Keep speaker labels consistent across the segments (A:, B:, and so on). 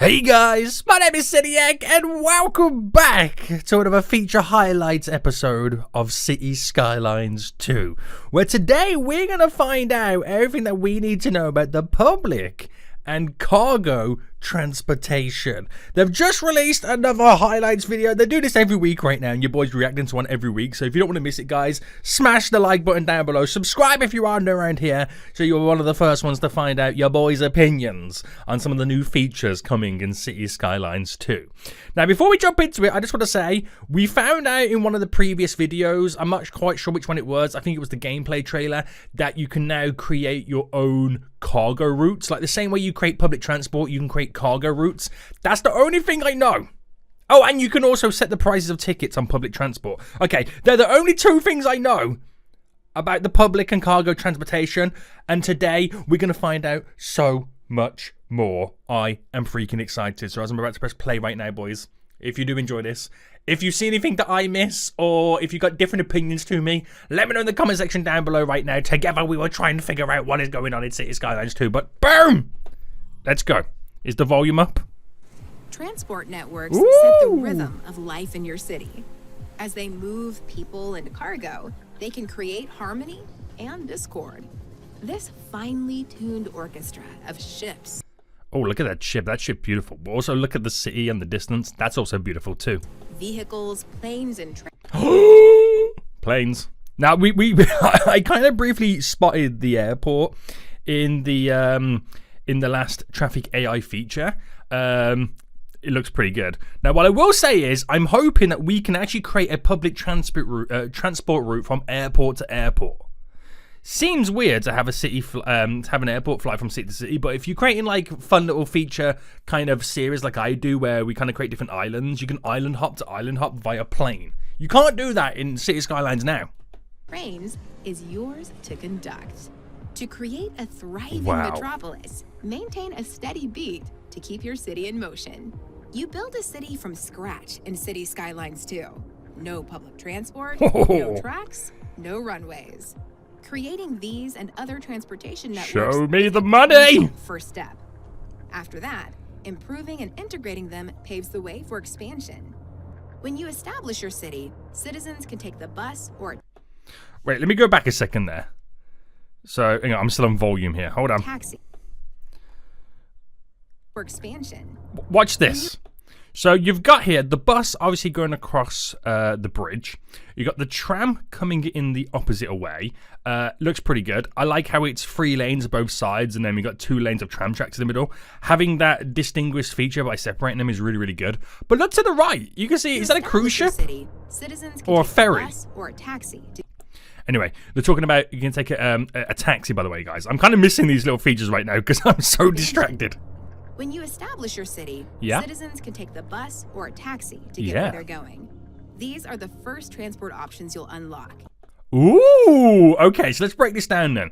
A: Hey guys, my name is Citiac and welcome back to another feature highlights episode of City Skylines 2, where today we're going to find out everything that we need to know about the public and cargo transportation. They've just released another highlights video. They do this every week right now, and your boy's reacting to one every week. So if you don't want to miss it, guys, smash the like button down below. Subscribe if you are new around here, so you're one of the first ones to find out your boy's opinions on some of the new features coming in City Skylines 2. Now, before we jump into it, I just want to say, we found out in one of the previous videos, I'm not quite sure which one it was, I think it was the gameplay trailer, that you can now create your own cargo routes. Like the same way you create public transport, you can create cargo routes. That's the only thing I know. Oh, and you can also set the prices of tickets on public transport. Okay, they're the only two things I know about the public and cargo transportation, and today we're going to find out so much more. I am freaking excited. So as I'm about to press play right now, boys, if you do enjoy this, if you see anything that I miss, or if you've got different opinions to me, let me know in the comment section down below right now. Together we will try and figure out what is going on in City Skylines 2. But boom! Let's go. Is the volume up?
B: Transport networks set the rhythm of life in your city. As they move people and cargo, they can create harmony and discord. This finely tuned orchestra of ships.
A: Oh, look at that ship. That ship beautiful. But also look at the city and the distance. That's also beautiful too.
B: Vehicles, planes, and
A: planes. Now I kind of briefly spotted the airport in the last traffic AI feature. It looks pretty good. Now, what I will say is, I'm hoping that we can actually create a public transport route from airport to airport. Seems weird to have a city, have an airport fly from city to city, but if you're creating like fun little feature kind of series like I do, where we kind of create different islands, you can island hop to island hop via plane. You can't do that in City Skylines now.
B: Trains is yours to conduct. To create a thriving metropolis, maintain a steady beat to keep your city in motion. You build a city from scratch in City Skylines 2. No public transport, no tracks, no runways. Creating these and other transportation networks.
A: Show me the money!
B: First step. After that, improving and integrating them paves the way for expansion. When you establish your city, citizens can take the bus or...
A: Wait, let me go back a second there. So, hang on, I'm still on volume here. Hold on.
B: Taxi. For expansion.
A: Watch this. So you've got here the bus obviously going across the bridge. You got the tram coming in the opposite way. Looks pretty good. I like how it's 3 lanes both sides, and then we got 2 lanes of tram tracks in the middle. Having that distinguished feature by separating them is really, really good. But look to the right. You can see, is that a cruise ship? Or a ferry?
B: Or a taxi.
A: Anyway, they're talking about you can take a taxi, by the way, guys. I'm kind of missing these little features right now because I'm so distracted.
B: When you establish your city, citizens can take the bus or a taxi to get where they're going. These are the first transport options you'll unlock.
A: Ooh, okay, so let's break this down then.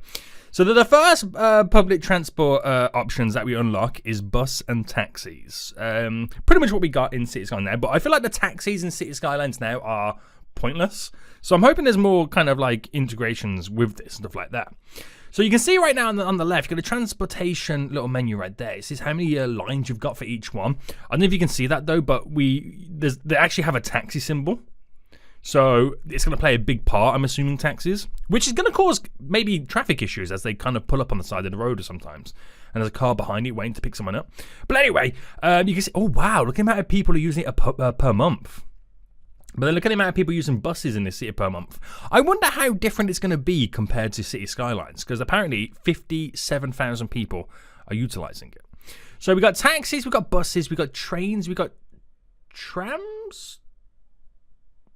A: So the first public transport options that we unlock is bus and taxis. Pretty much what we got in City Skylines now, but I feel like the taxis in City Skylines now are pointless. So I'm hoping there's more kind of like integrations with this, stuff like that. So you can see right now on the left, you've got a transportation little menu right there. It says how many lines you've got for each one. I don't know if you can see that though, but they actually have a taxi symbol. So it's going to play a big part, I'm assuming, taxis, which is going to cause maybe traffic issues as they kind of pull up on the side of the road or sometimes. And there's a car behind it waiting to pick someone up. But anyway, you can see, oh wow, look at the amount of people are using it per month. But then look at the amount of people using buses in this city per month. I wonder how different it's going to be compared to City Skylines, because apparently 57,000 people are utilizing it. So we got taxis, we got buses, we got trains, we got trams?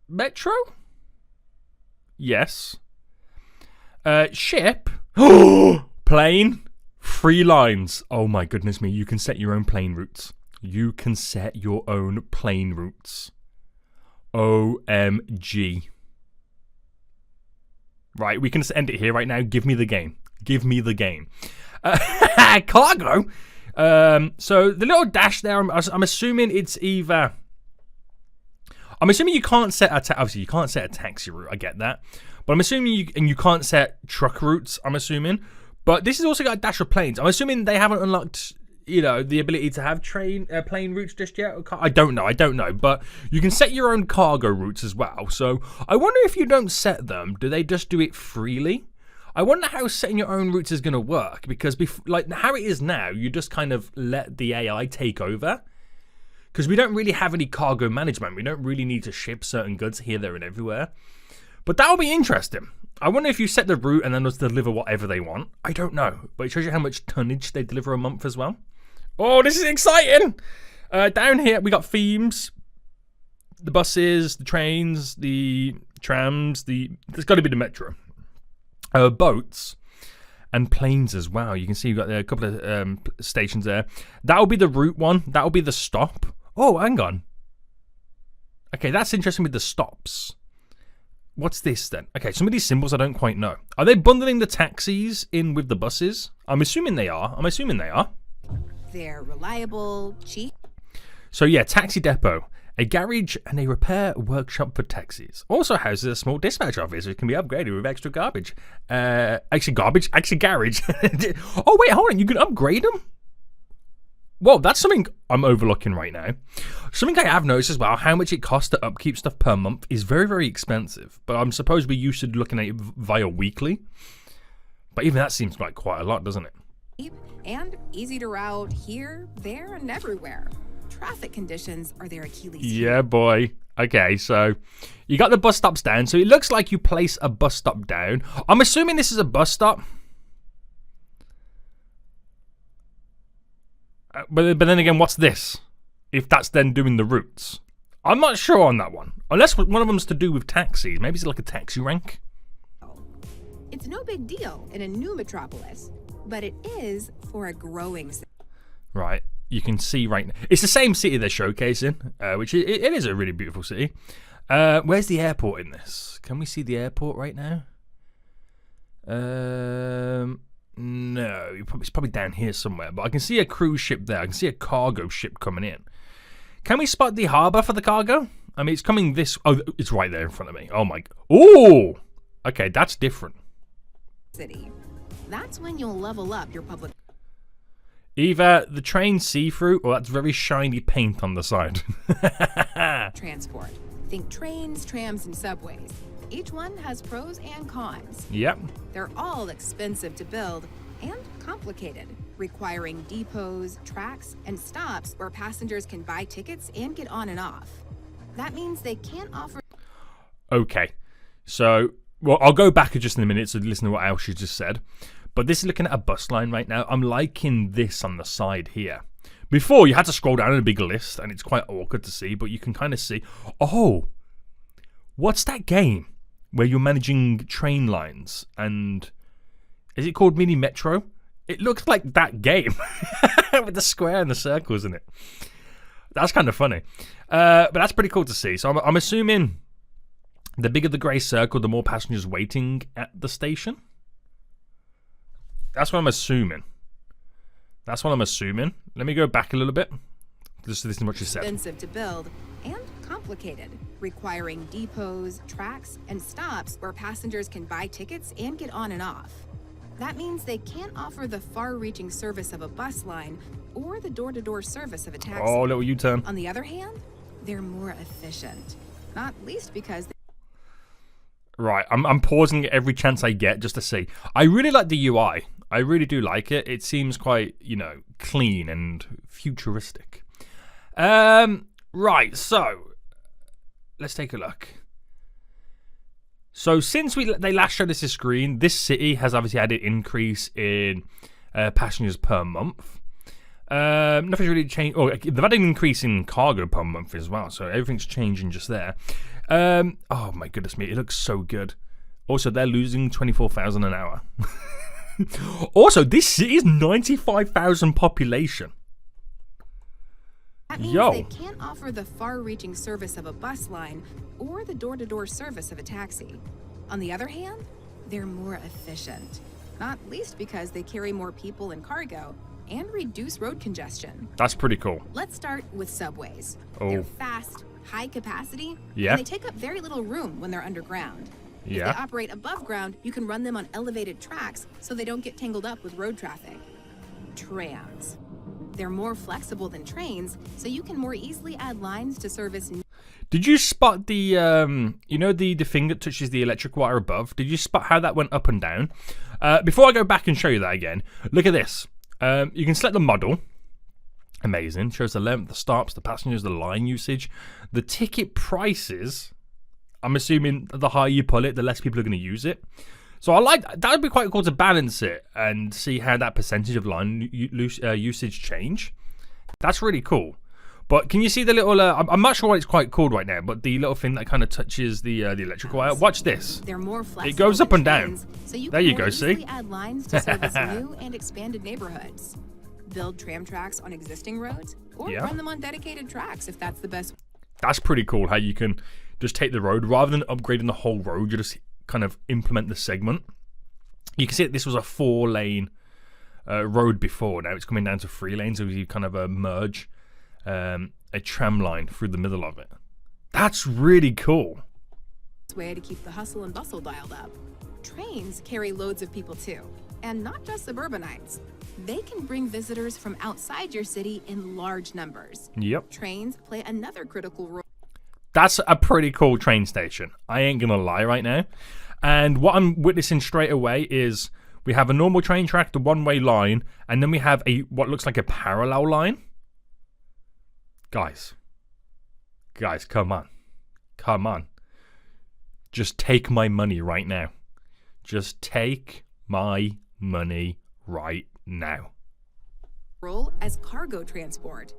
A: Metro? Yes. Ship? Plane? 3 lines. Oh my goodness me, you can set your own plane routes. You can set your own plane routes. OMG. Right, we can just end it here right now. Give me the game. Give me the game. Cargo. So the little dash there, I'm assuming it's either... I'm assuming you can't set obviously you can't set a taxi route. I get that. But I'm assuming you can't set truck routes, I'm assuming. But this has also got a dash of planes. I'm assuming they haven't unlocked you know, the ability to have plane routes just yet. I don't know, but you can set your own cargo routes as well. So I wonder if you don't set them, do they just do it freely? I wonder how setting your own routes is going to work, because like how it is now, you just kind of let the AI take over. Because we don't really have any cargo management. We don't really need to ship certain goods here, there, and everywhere. But that'll be interesting. I wonder if you set the route and then just deliver whatever they want. I don't know. But it shows you how much tonnage they deliver a month as well. Oh, this is exciting! Down here, we got themes. The buses, the trains, the trams, there's got to be the metro. Boats and planes as well. You can see you've got a couple of stations there. That'll be the route one. That'll be the stop. Oh, hang on. Okay, that's interesting with the stops. What's this then? Okay, some of these symbols I don't quite know. Are they bundling the taxis in with the buses? I'm assuming they are.
B: They're reliable, cheap.
A: So yeah, taxi depot. A garage and a repair workshop for taxis. Also houses a small dispatch office which can be upgraded with extra garbage. Actually garage. Oh wait, hold on, you can upgrade them? Whoa, that's something I'm overlooking right now. Something I have noticed as well, how much it costs to upkeep stuff per month is very, very expensive. But I'm supposed we're used to looking at it via weekly. But even that seems like quite a lot, doesn't it?
B: Cheap and easy to route here, there, and everywhere. Traffic conditions are their Achilles heel.
A: Yeah, boy. Okay, so you got the bus stops down. So it looks like you place a bus stop down. I'm assuming this is a bus stop. But then again, what's this? If that's then doing the routes. I'm not sure on that one. Unless one of them's to do with taxis. Maybe it's like a taxi rank.
B: It's no big deal in a new metropolis, but it is for a growing city.
A: Right. You can see right now. It's the same city they're showcasing, which it is a really beautiful city. Where's the airport in this? Can we see the airport right now? No, it's probably down here somewhere. But I can see a cruise ship there. I can see a cargo ship coming in. Can we spot the harbour for the cargo? I mean, it's coming this... Oh, it's right there in front of me. Oh, my... Oh! Okay, that's different.
B: City. That's when you'll level up your public...
A: Either the train see-through, or that's very shiny paint on the side.
B: Transport. Think trains, trams, and subways. Each one has pros and cons.
A: Yep.
B: They're all expensive to build and complicated, requiring depots, tracks, and stops where passengers can buy tickets and get on and off. That means they can't offer... Okay. So, well, I'll go back just in a minute to listen to what else you just said. But this is looking at a bus line right now. I'm liking this on the side here. Before, you had to scroll down in a big list, and it's quite awkward to see, but you can kind of see... Oh! What's that game where you're managing train lines? And is it called Mini Metro? It looks like that game. With the square and the circles in it. That's kind of funny. But that's pretty cool to see. So I'm assuming the bigger the grey circle, the more passengers waiting at the station. That's what I'm assuming. Let me go back a little bit. Just to listen to what you said. Expensive to build and complicated, requiring depots, tracks, and stops where passengers can buy tickets and get on and off. That means they can't offer the far-reaching service of a bus line or the door-to-door service of a taxi.
A: Oh, little U-turn.
B: On the other hand, they're more efficient, not least because...
A: Right, I'm pausing every chance I get just to see. I really like the UI. I really do like it. It seems quite, clean and futuristic. Right, so let's take a look. So since they last showed us a screen, this city has obviously had an increase in passengers per month. Nothing's really changed. Oh, they've had an increase in cargo per month as well, so everything's changing just there. Oh my goodness me, it looks so good. Also, they're losing 24,000 an hour. Also, this city is 95,000 population.
B: That means they can't offer the far-reaching service of a bus line or the door-to-door service of a taxi. On the other hand, they're more efficient, not least because they carry more people and cargo and reduce road congestion.
A: That's pretty cool.
B: Let's start with subways.
A: Oh.
B: They're fast, high capacity,
A: yeah,
B: and they take up very little room when they're underground.
A: Yeah.
B: If they operate above ground, you can run them on elevated tracks so they don't get tangled up with road traffic. Trams. They're more flexible than trains, so you can more easily add lines to service.
A: Did you spot the, you know, the thing that touches the electric wire above? Did you spot how that went up and down? Before I go back and show you that again, look at this. You can select the model. Amazing. Shows the length, the stops, the passengers, the line usage, the ticket prices. I'm assuming the higher you pull it, the less people are going to use it. So I like that. Would be quite cool to balance it and see how that percentage of line usage change. That's really cool. But can you see the little? I'm not sure what it's quite called right now, but the little thing that kind of touches the electrical wire. Watch this.
B: They're more flexible.
A: It goes up and
B: trains,
A: down.
B: So you
A: there
B: can
A: you go. See?
B: add lines to service new and expanded neighborhoods. Build tram tracks on existing roads, or run them on dedicated tracks if that's the best.
A: That's pretty cool. How you can just take the road rather than upgrading the whole road. You just kind of implement the segment. You can see that this was a 4-lane road before. Now it's coming down to 3 lanes, so you kind of merge a tram line through the middle of it. That's really cool.
B: Way to keep the hustle and bustle dialed up. Trains carry loads of people too, and not just suburbanites. They can bring visitors from outside your city in large numbers.
A: Yep.
B: Trains play another critical role.
A: That's a pretty cool train station. I ain't gonna lie right now. And what I'm witnessing straight away is we have a normal train track, the one-way line, and then we have what looks like a parallel line. Guys, come on. Just take my money right now. Just take my money right now.
B: Role as cargo transport.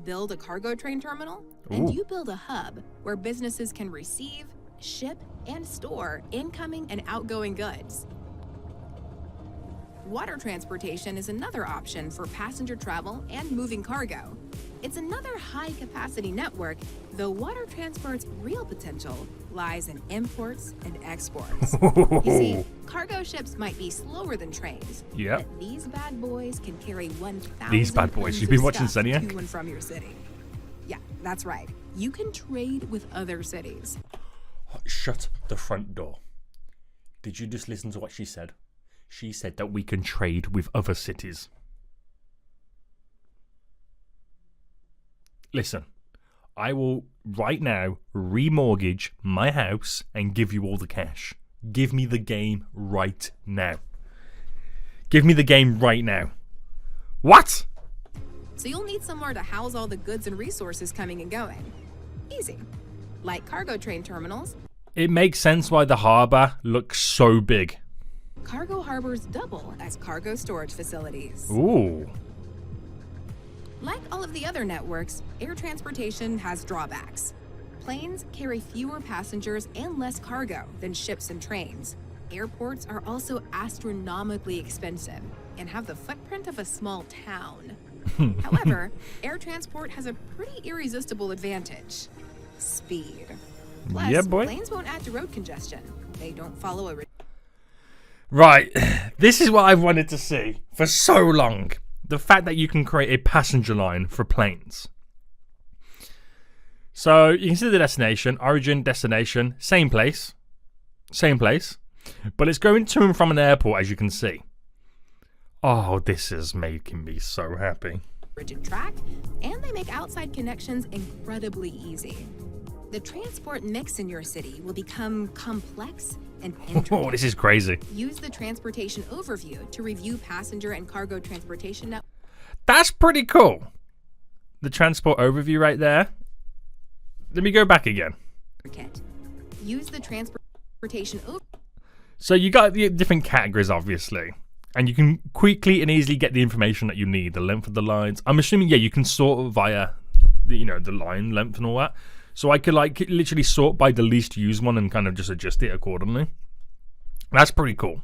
B: Build a cargo train terminal, and you build a hub where businesses can receive, ship, and store incoming and outgoing goods. Water transportation is another option for passenger travel and moving cargo. It's another high-capacity network, though water transport's real potential lies in imports and exports. You see, cargo ships might be slower than trains, but these bad boys can carry 1,000
A: These bad boys. You've been watching Seniac?
B: To and from your city. Yeah, that's right. You can trade with other cities.
A: Shut the front door. Did you just listen to what she said? She said that we can trade with other cities. Listen, I will right now remortgage my house and give you all the cash. Give me the game right now. Give me the game right now. What?
B: So you'll need somewhere to house all the goods and resources coming and going. Easy. Like cargo train terminals.
A: It makes sense why the harbour looks so big.
B: Cargo harbors double as cargo storage facilities.
A: Ooh.
B: Like all of the other networks, air transportation has drawbacks. Planes carry fewer passengers and less cargo than ships and trains. Airports are also astronomically expensive and have the footprint of a small town. However, air transport has a pretty irresistible advantage: speed. Plus, planes won't add to road congestion. They don't follow a...
A: Right, this is what I've wanted to see for so long. The fact that you can create a passenger line for planes. So you can see the destination, origin, destination, same place, but it's going to and from an airport, as you can see. Oh, this is making me so happy.
B: Rigid track, and they make outside connections incredibly easy. The transport mix in your city will become complex and intricate.
A: Oh, this is crazy.
B: Use the transportation overview to review passenger and cargo transportation network.
A: That's pretty cool. The transport overview right there. Let me go back again.
B: Use the transportation overview.
A: So you got the different categories, obviously. And you can quickly and easily get the information that you need. The length of the lines. I'm assuming, you can sort via the line length and all that. So I could literally sort by the least used one and kind of just adjust it accordingly. That's pretty cool.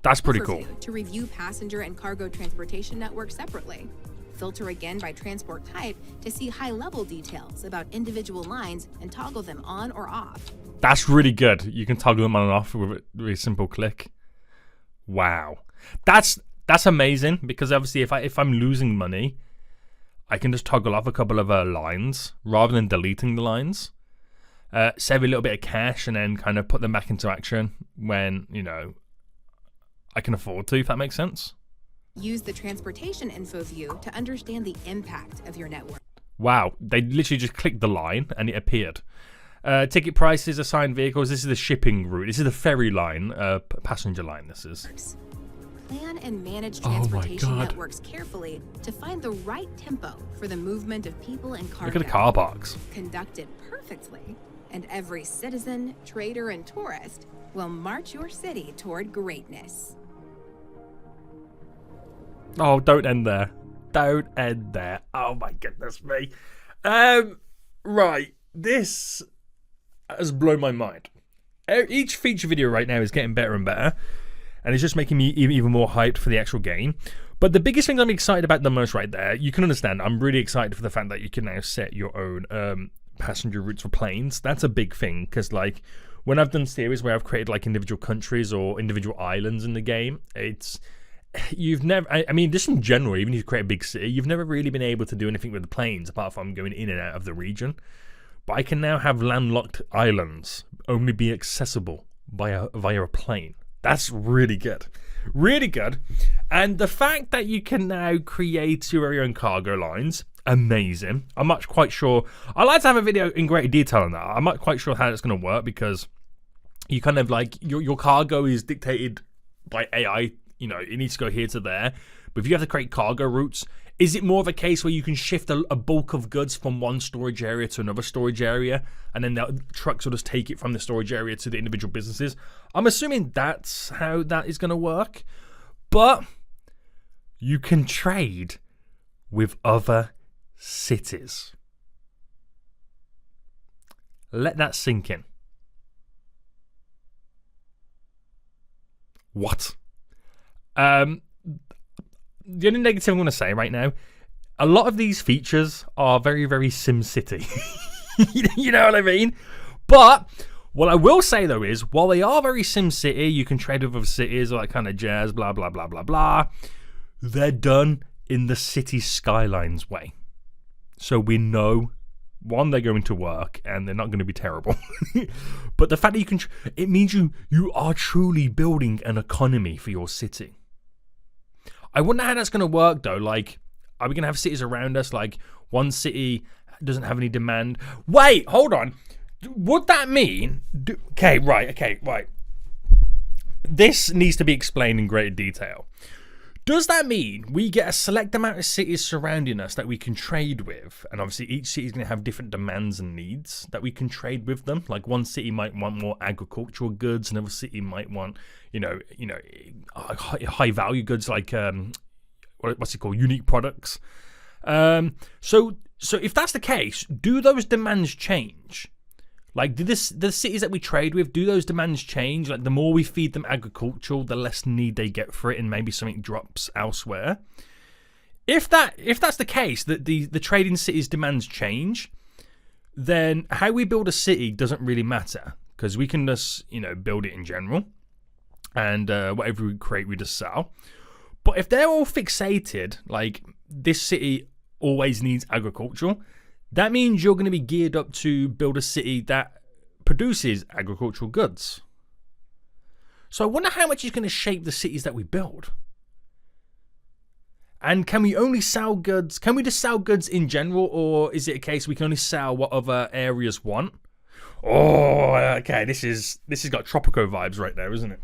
A: That's pretty cool.
B: To review passenger and cargo transportation networks separately. Filter again by transport type to see high-level details about individual lines and toggle them on or off.
A: That's really good. You can toggle them on and off with a really simple click. Wow. That's amazing, because obviously if I'm losing money, I can just toggle off a couple of lines rather than deleting the lines. Save a little bit of cash and then kind of put them back into action when, I can afford to, if that makes sense.
B: Use the transportation info view to understand the impact of your network.
A: Wow, they literally just clicked the line and it appeared. Ticket prices, assigned vehicles. This is the shipping route. This is the ferry line, passenger line. This is.
B: Plan and manage transportation networks carefully to find the right tempo for the movement of people and cargo.
A: Look at the car parks.
B: Conduct it perfectly, and every citizen, trader, and tourist will march your city toward greatness.
A: Oh, don't end there. Don't end there. Oh my goodness me. Right. This has blown my mind. Each feature video right now is getting better and better, and it's just making me even more hyped for the actual game. But the biggest thing I'm excited about the most right there, you can understand, I'm really excited for the fact that you can now set your own passenger routes for planes. That's a big thing, because like when I've done series where I've created like individual countries or individual islands in the game, you've never, I mean, just in general, even if you create a big city, you've never really been able to do anything with the planes apart from going in and out of the region. But I can now have landlocked islands only be accessible via a plane. That's really good. Really good. And the fact that you can now create your own cargo lines, amazing. I'm not quite sure. I'd like to have a video in greater detail on that. I'm not quite sure how it's going to work, because you kind of like, your cargo is dictated by AI. You know, it needs to go here to there. But if you have to create cargo routes, is it more of a case where you can shift a bulk of goods from one storage area to another storage area, and then the trucks will just take it from the storage area to the individual businesses? I'm assuming that's how that is going to work. But you can trade with other cities. Let that sink in. What? The only negative I'm going to say right now, a lot of these features are very, very SimCity. You know what I mean? But what I will say, though, is while they are very SimCity, you can trade with other cities, all that kind of jazz, blah, blah, blah, blah, blah, they're done in the city Skylines way. So we know, one, they're going to work, and they're not going to be terrible. But the fact that you can, it means you are truly building an economy for your city. I wonder how that's going to work, though. Like, are we going to have cities around us? Like, one city doesn't have any demand. Wait, hold on. Would that mean... Okay, right. This needs to be explained in greater detail. Does that mean we get a select amount of cities surrounding us that we can trade with? And obviously, each city is going to have different demands and needs that we can trade with them. Like, one city might want more agricultural goods. Another city might want... high value goods like what's it called, unique products. So if that's the case, do those demands change? Like, the cities that we trade with, do those demands change? Like, the more we feed them agricultural, the less need they get for it, and maybe something drops elsewhere. If that's the case, that the trading cities' demands change, then how we build a city doesn't really matter, because we can just build it in general. And whatever we create, we just sell. But if they're all fixated, like this city always needs agricultural, that means you're going to be geared up to build a city that produces agricultural goods. So I wonder how much is going to shape the cities that we build. And can we only sell goods? Can we just sell goods in general, or is it a case we can only sell what other areas want? Oh, okay. This has got Tropico vibes right there, isn't it?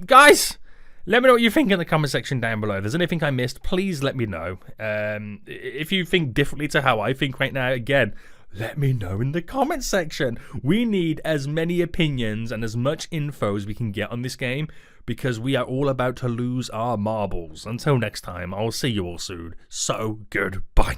A: Guys, let me know what you think in the comment section down below. If there's anything I missed, please let me know. If you think differently to how I think right now, again, let me know in the comment section. We need as many opinions and as much info as we can get on this game, because we are all about to lose our marbles. Until next time, I'll see you all soon. So, goodbye.